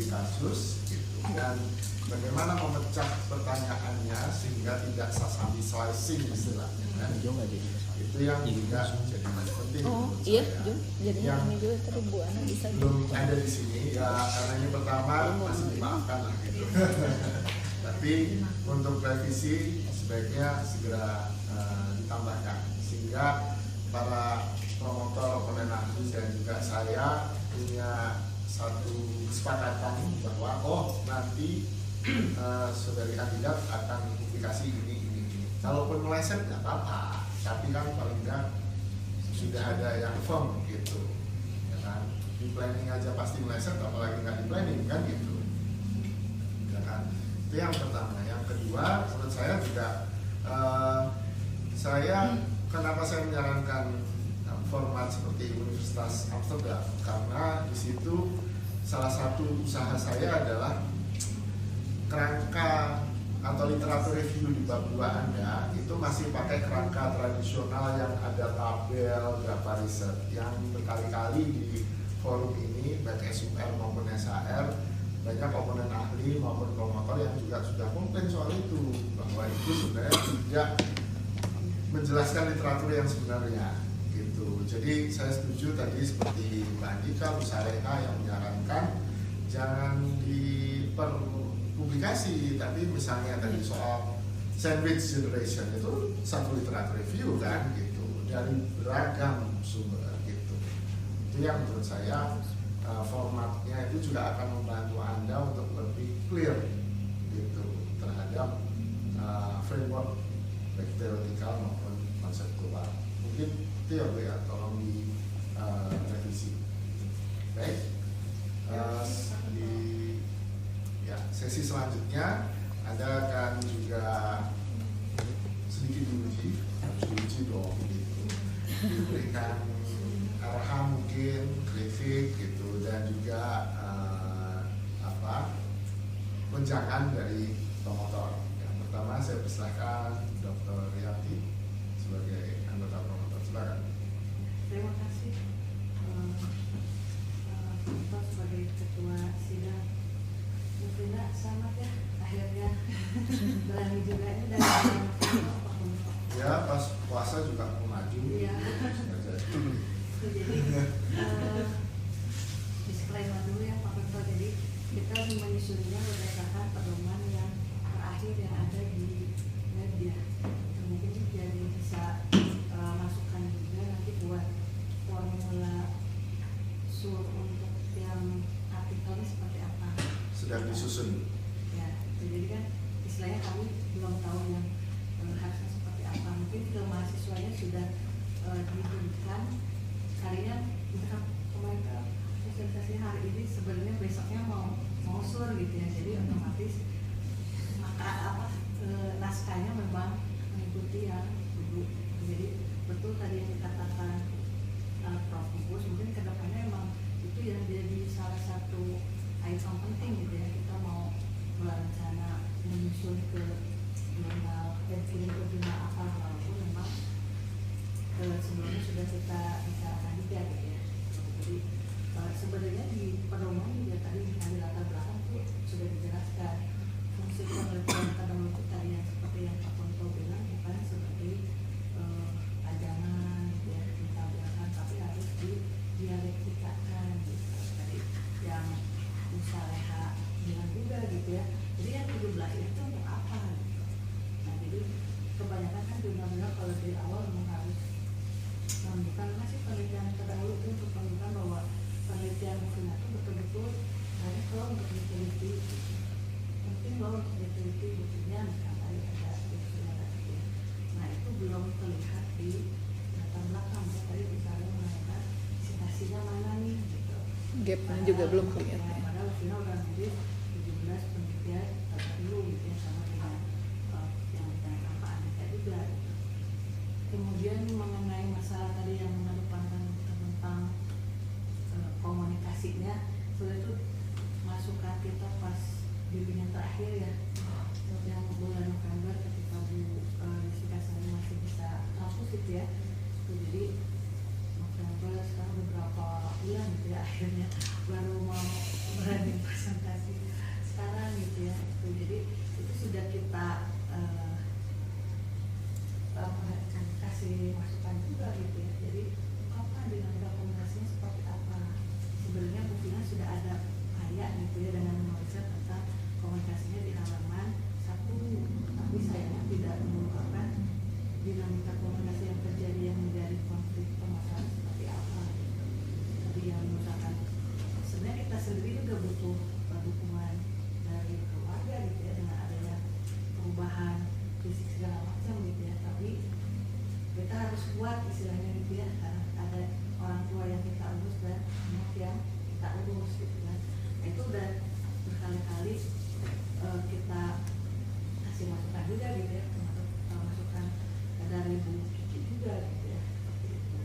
kasus gitu, dan bagaimana memecah pertanyaannya sehingga tidak sesami slicing istilahnya kan. Itu yang juga jadi penting. Oh iya, jadinya yang ini juga tadi Bu Ana bisa belum ada di sini ya, karena ini pertama masih dimaafkan lah gitu. Tapi untuk revisi sebaiknya segera ditambahkan sehingga para promotor pemenang dan juga saya punya satu kesepakatan bahwa nanti saudari kandidat akan publikasi ini. Kalaupun meleset nggak apa-apa, tapi kan paling nggak sudah ada yang firm gitu, ya kan? Di planning aja pasti meleset, apalagi nggak di planning kan gitu, ya kan? Itu yang pertama. Yang kedua, menurut saya juga kenapa saya menyarankan format seperti Universitas Amsterdam, karena di situ salah satu usaha saya adalah kerangka atau literatur review di bab 2 Anda itu masih pakai kerangka tradisional yang ada tabel, berapa riset, yang berkali-kali di forum ini baik SUR maupun SAR banyak komponen ahli maupun promotor yang juga sudah komplain soal itu, bahwa itu sebenarnya tidak menjelaskan literatur yang sebenarnya gitu. Jadi saya setuju tadi seperti Mbak Andika, Bu Saleha yang menyarankan jangan diperpublikasi, tapi misalnya tadi soal sandwich generation itu satu literatur review kan gitu, dari beragam sumber gitu. Itu yang menurut saya formatnya itu juga akan membantu Anda untuk lebih clear gitu terhadap framework baik teoretikal maupun konseptual. Mungkin itu ya Bu ya, tolong di revisi. Baik, di sesi selanjutnya Anda akan juga sedikit diuji dong gitu, diberikan arahan mungkin, kritik gitu, dan juga wejangan dari promotor. Yang pertama saya persilahkan Dr. Riyati sebagai anggota promotor, silakan. Terima kasih Pak sebagai ketua sidang. Mungkin selamat ya, akhirnya berani juga ini dari ya pas puasa juga mau maju. Iya. Jadi disclaimer dulu ya Pak Ketua. Jadi kita menyusunnya berdasarkan pedoman yang terakhir yang ada di media. Mungkin jadi bisa masukkan juga nanti buat formula sur untuk yang artikelnya seperti apa. Sedang disusun. Ya, jadi kan istilahnya kami belum tahu yang harusnya seperti apa. Mungkin ke mahasiswanya sudah diberikan kalinya misalkan kemarin presentasi hari ini sebenarnya besoknya mau sur gitu ya, jadi otomatis maka naskahnya memang mengikuti yang dulu. Jadi betul tadi yang dikatakan Prof. Bus, mungkin kedepannya memang itu yang jadi salah satu item penting gitu ya, kita mau berencana menyusun ke jurnal kirim ke jurnal apa, walaupun memang sebelumnya sudah kita bicarakan juga gitu ya. Jadi sebenarnya di pedoman juga tadi di latar belakang itu sudah dijelaskan fungsi penelitian pedoman itu tadi yang seperti yang Pak Ponto bilang, bukan seperti pajangan gitu ya, ditampilkan, tapi harus didialektikakan gitu. Tadi yang Musaleha bilang juga gitu ya. Jadi yang 17 itu untuk apa gitu. Nah jadi kebanyakan kan jurnal-jurnal kalau dari awal memang harus menunjukkan masih penelitian terdahulu itu untuk menunjukkan bahwa penelitian bukunya itu betul-betul dari kalau untuk diteliti penting bahwa untuk diteliti bukunya misalnya tadi ada bukunya tadi ya. Nah itu belum terlihat di latar belakang ya, tadi misalnya menanyakan citasinya mana nih gitu. Gapnya juga belum kelihatan. Padahal final udah nulis 17 penelitian terdahulu gitu ya, sama dengan yang ditanyakan Pak Andika juga gitu. Kemudian mengenai masalah tadi yang mengedepankan tentang komunikasinya, sebenarnya itu masukan kita pas bimbingan terakhir ya, yang bulan November ketika Bu Jessica saya masih bisa kampus gitu ya. Jadi November sekarang beberapa bulan gitu ya, akhirnya baru mau berani presentasi butuh dukungan dari keluarga gitu ya, dengan adanya perubahan fisik segala macam gitu ya, tapi kita harus kuat istilahnya gitu ya, karena ada orang tua yang kita urus dan anak yang kita urus gitu kan. Itu udah berkali-kali kita kasih masukan juga gitu ya, termasuk masukan dari Bu Kiki juga gitu ya, seperti itu.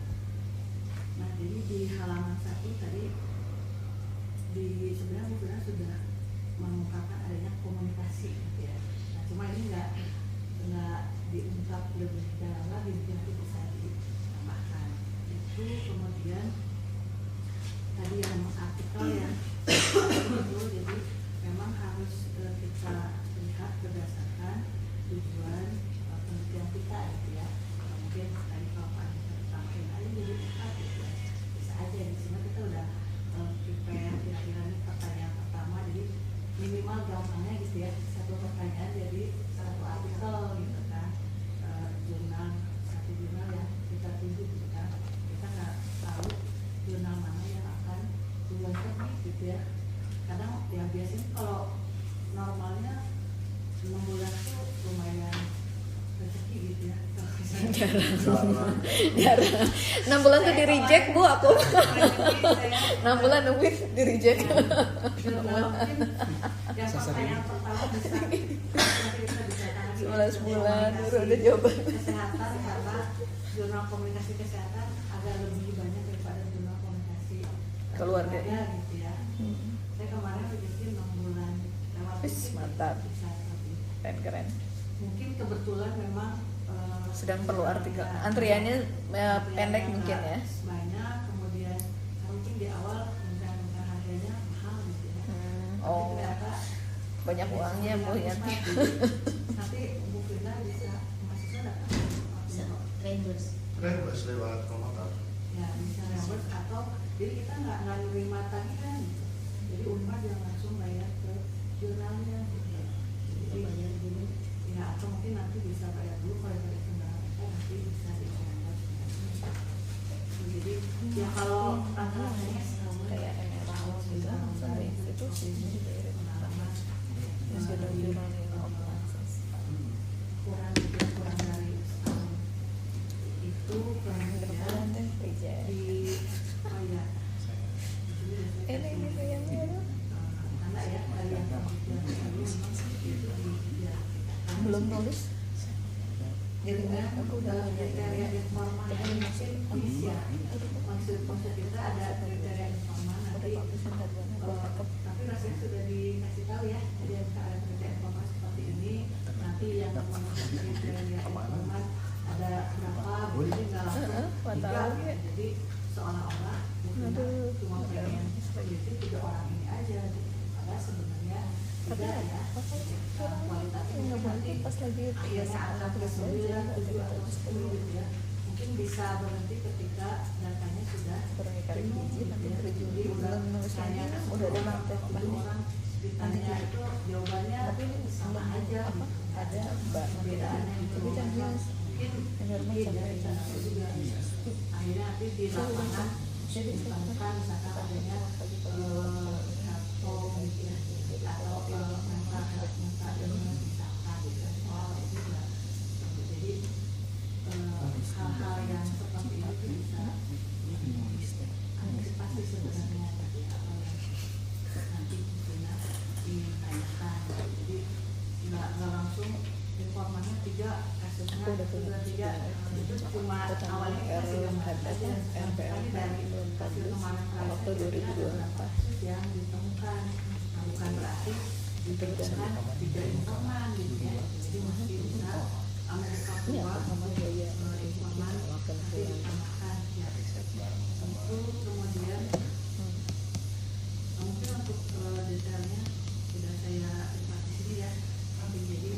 Nah jadi di halaman 1 tadi sebenarnya Bu Firna sudah mengungkapkan adanya komunikasi gitu ya. Nah cuma ini nggak diungkap lebih dalam lagi, mungkin nanti bisa ditambahkan. Itu kemudian tadi yang artikel ya itu, jadi memang harus kita lihat berdasarkan tujuan penelitian kita gitu ya. Mungkin tadi kalau Pak tambahin aja jadi apa gitu ya, bisa aja di sini kita udah prepare kira-kira ini pertanyaan pertama, jadi minimal gampangnya gitu ya, satu pertanyaan jadi satu artikel gitu kan, satu jurnal yang kita tuju gitu kan. Kita nggak tahu jurnal mana yang akan duluan terbit gitu ya. Kadang ya biasanya kalau normalnya 6 bulan tuh lumayan rezeki gitu ya. Jarang. 6 bulan tuh di reject Bu aku. 6 bulan nungguin di reject. Jurnal mungkin yang pertanyaan pertama bisa nanti kita bisa lagi 11 bulan baru ada jawaban. Kesehatan, karena jurnal komunikasi kesehatan agak lebih banyak daripada jurnal komunikasi Keluarga gitu ya. Saya kemarin bikin 6 bulan lewat mantap. bisa lebih. Keren. Mungkin kebetulan memang Sedang perlu artikel. Antriannya pendek mungkin ya. banyak, kemudian mungkin di awal mungkin harganya mahal gitu ya. Oh, banyak uangnya Bu ya. Nanti Bu Firna bisa mahasiswa datang Reimburse lewat promotor. ya, bisa reimburse atau jadi kita nggak nerima tagihan gitu. Jadi Unpad yang langsung bayar ke jurnalnya gitu ya. Jadi bayar dulu ya, atau mungkin nanti bisa bayar dulu kalau dari kendaraan kita nanti bisa dibayar. Jadi ya kalau rata-ratanya setahun Kayak MRO gitu sampai institusi dibayarin pengalaman terus ada jurnal yang kurang dari setahun itu kemudian deh reject. di ya Ini sayangnya anak ya dari yang belum nulis. Jadi aku udah kriteria informal yang mungkin bisa maksud kita ada kriteria informal nanti tapi rasanya sudah dikasih tahu ya, jadi ada kriteria informal seperti ini, nanti yang memenuhi kriteria informal ada berapa, jadi nggak langsung tiga, jadi seolah-olah cuma pengen itu 3 orang ini aja, padahal sebenarnya tidak ya, kualitasnya nanti pas lagi akhirnya akan ke 9, 7 atau 10 gitu ya. Mungkin bisa berhenti ketika datanya sudah kali biji nanti terjun jadi belum nulisnya udah ada materi orang ditanya itu jawabannya tapi ini sama aja apa ada mbak perbedaannya itu itu canggih mungkin dari sana juga akhirnya nanti di lapangan ditemukan misalkan adanya karton gitu ya, atau mental yang misalkan gitu. Oh itu juga jadi hal-hal yang seperti itu bisa antisipasi sebenarnya gitu ya, apa yang nanti benar ditanyakan. Jadi nggak langsung informannya 3 kasusnya sudah 3 itu cuma awalnya kita sudah aja tapi dari hasil kemarin waktu 2024 yang ditemukan, nah, bukan berarti ditemukan 3 informan gitu ya, jadi masih bisa Amerika keluar informan nanti ditambahkan ya. Itu kemudian mungkin untuk detailnya sudah saya lihat di sini ya, jadi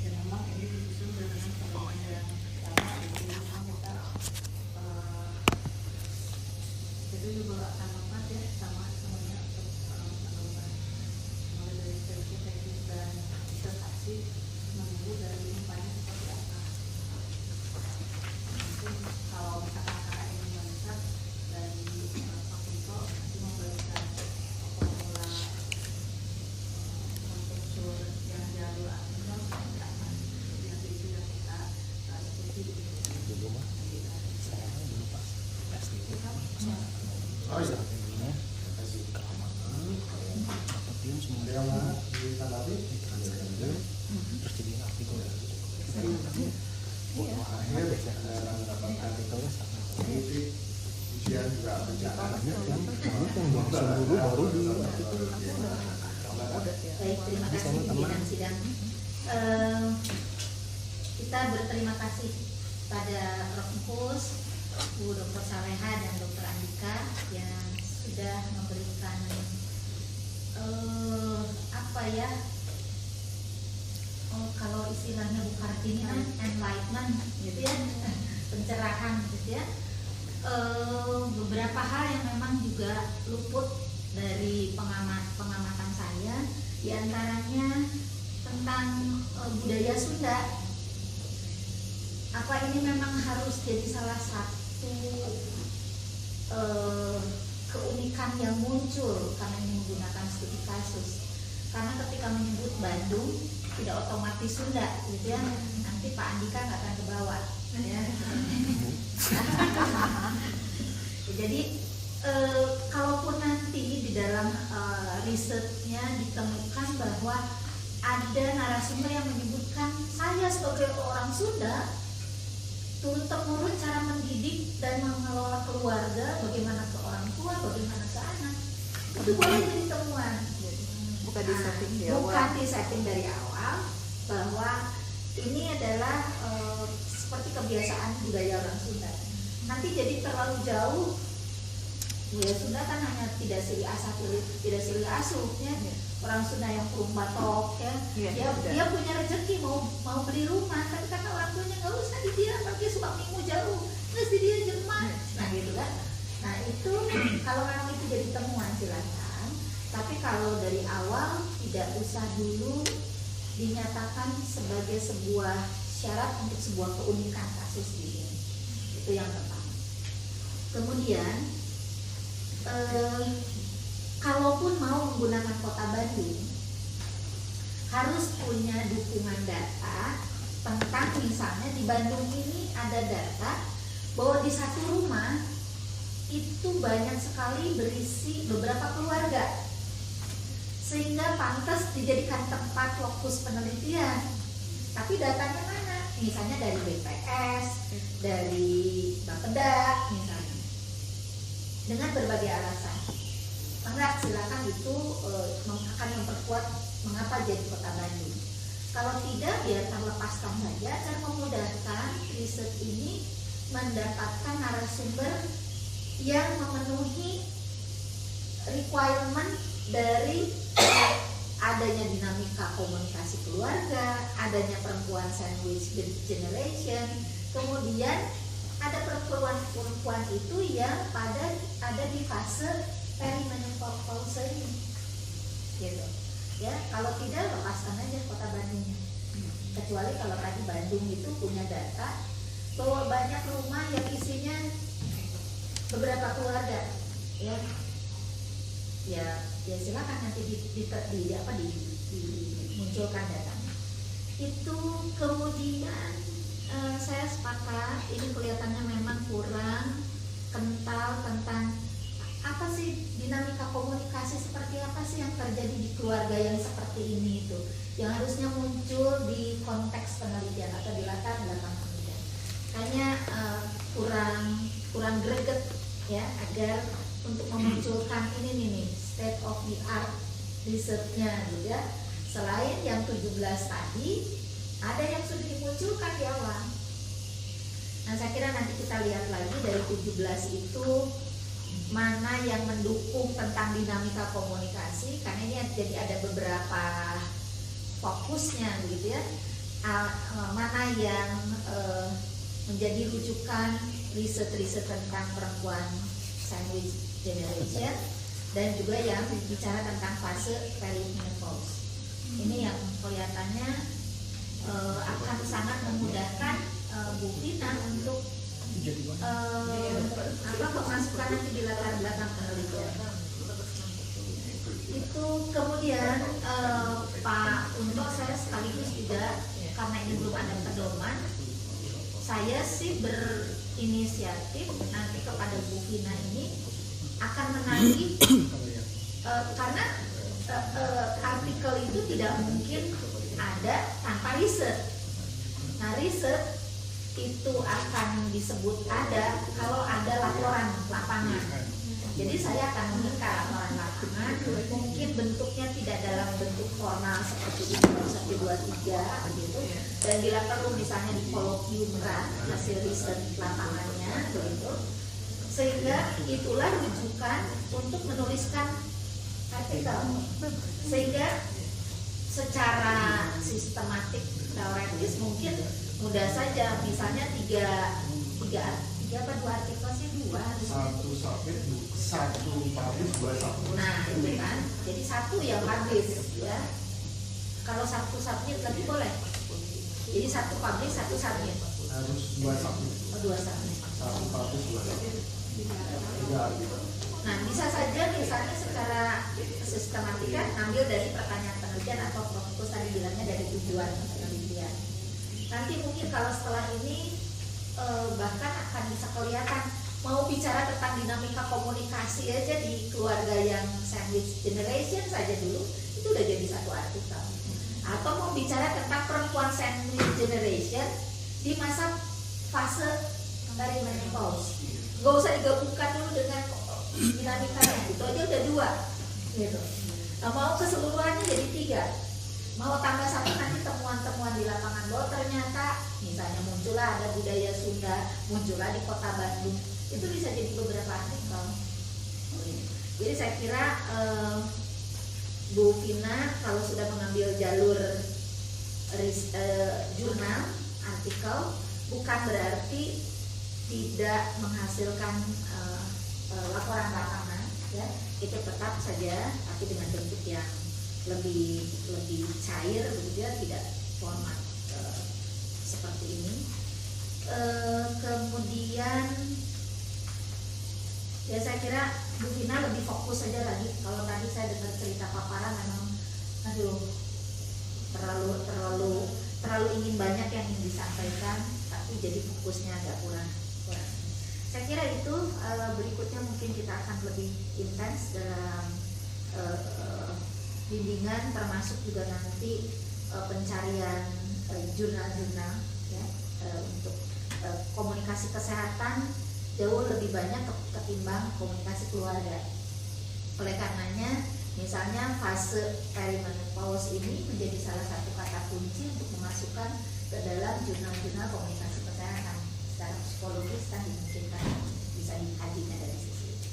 ya memang ini disusun dengan pertanyaan yang pertama itu memang kita itu juga akan lepas ya sama semuanya untuk pengembangan mulai dari teori teknis dan disertasi menunggu dari limpahnya seperti apa. Mungkin kalau misalkan kakak ingin melihat dari Pak Pinto nanti memberikan formula langsung dulu baru di Baik, terima kasih pimpinan sidang. Kita berterima kasih pada Prof. Empus, Bu Dr. Saleha dan Dr. Andika yang sudah memberikan kalau istilahnya Bu Kartini enlightenment gitu ya, pencerahan gitu ya. Beberapa hal yang memang juga luput dari pengamatan saya, diantaranya tentang budaya Sunda. Apa ini memang harus jadi salah satu keunikan yang muncul karena ini menggunakan studi kasus? Karena ketika menyebut Bandung tidak otomatis Sunda, gitu ya. Nanti Pak Andika nggak akan kebawa, ya. Jadi kalaupun nanti di dalam risetnya ditemukan bahwa ada narasumber yang menyebutkan saya sebagai orang Sunda turun-temurun cara mendidik dan mengelola keluarga, bagaimana ke orang tua, bagaimana ke anak, itu boleh jadi temuan. Bukan di setting di awal. Bukan di setting dari awal bahwa ini adalah seperti kebiasaan budaya orang Sunda. Nanti jadi terlalu jauh. Ya Sunda kan hanya tidak silih asuh ya. Orang Sunda yang kurung batok ya. Dia punya rezeki mau beli rumah, tapi karena orang tuanya nggak usah di dia pergi suamimu jauh, terus di dia Jerman. Nah gitu kan. Nah itu kalau memang itu jadi temuan silakan. Tapi kalau dari awal tidak usah dulu dinyatakan sebagai sebuah syarat untuk sebuah keunikan kasus ini. Itu yang pertama. Kemudian kalaupun mau menggunakan kota Bandung harus punya dukungan data tentang misalnya di Bandung ini ada data bahwa di satu rumah itu banyak sekali berisi beberapa keluarga sehingga pantas dijadikan tempat fokus penelitian. Tapi datanya mana? Misalnya dari BPS, dari Bapeda misalnya, dengan berbagai alasan. Enggak, silakan itu akan memperkuat mengapa jadi kota Bandung. Kalau tidak, biarkan lepaskan saja dan memudahkan riset ini mendapatkan narasumber yang memenuhi requirement dari adanya dinamika komunikasi keluarga, adanya perempuan sandwich generation, kemudian ada perempuan itu yang ada di fase perimenopause ini, gitu. Ya, kalau tidak lepaskan aja kota Bandungnya. Kecuali kalau tadi Bandung itu punya data bahwa banyak rumah yang isinya beberapa keluarga, ya silakan nanti dimunculkan datanya. Itu kemudian saya sepakat ini kelihatannya memang kurang kental tentang apa sih dinamika komunikasi, seperti apa sih yang terjadi di keluarga yang seperti ini itu yang harusnya muncul di konteks penelitian atau di latar belakang penelitian. Kayaknya kurang greget ya, agar untuk memunculkan ini nih state of the art risetnya juga. Selain yang 17 tadi, ada yang sudah dimunculkan di awal. Nah, saya kira nanti kita lihat lagi dari 17 itu mana yang mendukung tentang dinamika komunikasi, karena ini jadi ada beberapa fokusnya gitu ya. Mana yang menjadi rujukan riset-riset tentang perempuan sandwich generation, dan juga yang bicara tentang fase perimenopause. Ini yang kelihatannya akan sangat memudahkan Bu Vina untuk pemasukan nanti di latar belakang penelitian. Itu kemudian Pak, untuk saya sekaligus juga karena ini belum ada pedoman, saya sih berinisiatif nanti kepada Bu Vina ini akan menagih karena artikel itu tidak mungkin ada tanpa riset. Nah, riset itu akan disebut ada kalau ada laporan lapangan. Jadi saya akan meminta laporan lapangan, mungkin bentuknya tidak dalam bentuk formal seperti di 123 begitu, dan bila perlu misalnya di kolokvium hasil riset lapangannya begitu, sehingga itulah rujukan untuk menuliskan artikel, sehingga secara sistematik teoretis mungkin mudah saja, misalnya tiga apa dua artikel sih, dua Satu submit, satu publish, dua submit. nah itu kan, jadi satu yang habis ya, kalau satu submit lagi boleh, jadi satu publish satu submit, Harus dua submit. oh, dua submit. Satu publish, dua submit. Tiga artikel. Nah, bisa saja misalnya secara sistematika ambil dari pertanyaan penelitian atau fokus tadi bilangnya dari tujuan penelitian. Nanti mungkin kalau setelah ini bahkan akan bisa kelihatan mau bicara tentang dinamika komunikasi aja di keluarga yang sandwich generation saja dulu itu udah jadi satu artikel. Atau mau bicara tentang perempuan sandwich generation di masa fase perimenopause. Gak usah digabungkan dulu dengan dinamikanya, itu aja udah dua gitu. Nah, mau keseluruhannya jadi tiga, mau tambah satu nanti temuan-temuan di lapangan bahwa ternyata misalnya muncullah ada budaya Sunda, muncullah di kota Bandung, itu bisa jadi beberapa artikel. Jadi saya kira Bu Vina kalau sudah mengambil jalur jurnal artikel bukan berarti tidak menghasilkan laporan lapangan ya, itu tetap saja tapi dengan bentuk yang lebih cair begitu ya, tidak format seperti ini. Kemudian ya saya kira Bu Vina lebih fokus saja lagi. Kalau tadi saya dengar cerita paparan memang aduh terlalu ingin banyak yang ingin disampaikan tapi jadi fokusnya agak kurang. Saya kira itu berikutnya mungkin kita akan lebih intens dalam bimbingan termasuk juga nanti pencarian jurnal-jurnal ya, untuk komunikasi kesehatan jauh lebih banyak ketimbang komunikasi keluarga. Oleh karenanya misalnya fase perimenopause ini menjadi salah satu kata kunci untuk memasukkan ke dalam jurnal-jurnal komunikasi kesehatan. Secara psikologis kan dimungkinkan bisa dikajinya dari sisi itu.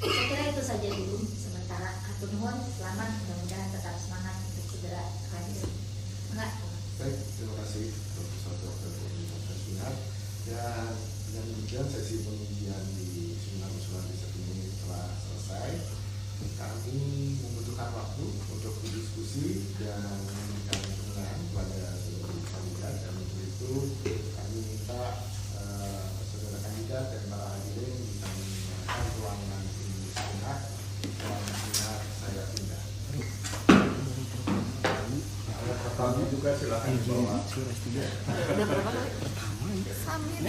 Saya kira itu saja dulu sementara. Atur nuhun, selamat, mudah-mudahan tetap semangat untuk segera hadir. Enggak? Baik, terima kasih Profesor Dr. Sunar. Dan dengan demikian sesi pengujian di seminar usulan riset ini telah selesai. Kami membutuhkan waktu untuk berdiskusi dan memberikan penilaian kepada seluruh kandidat, dan untuk itu kami minta saudara kandidat dan para hadirin bisa menggunakan ruangan ini sejenak. Ruangan seminar saya pindah. Kami juga silakan dibawa. Udah berapa kali? Sambil.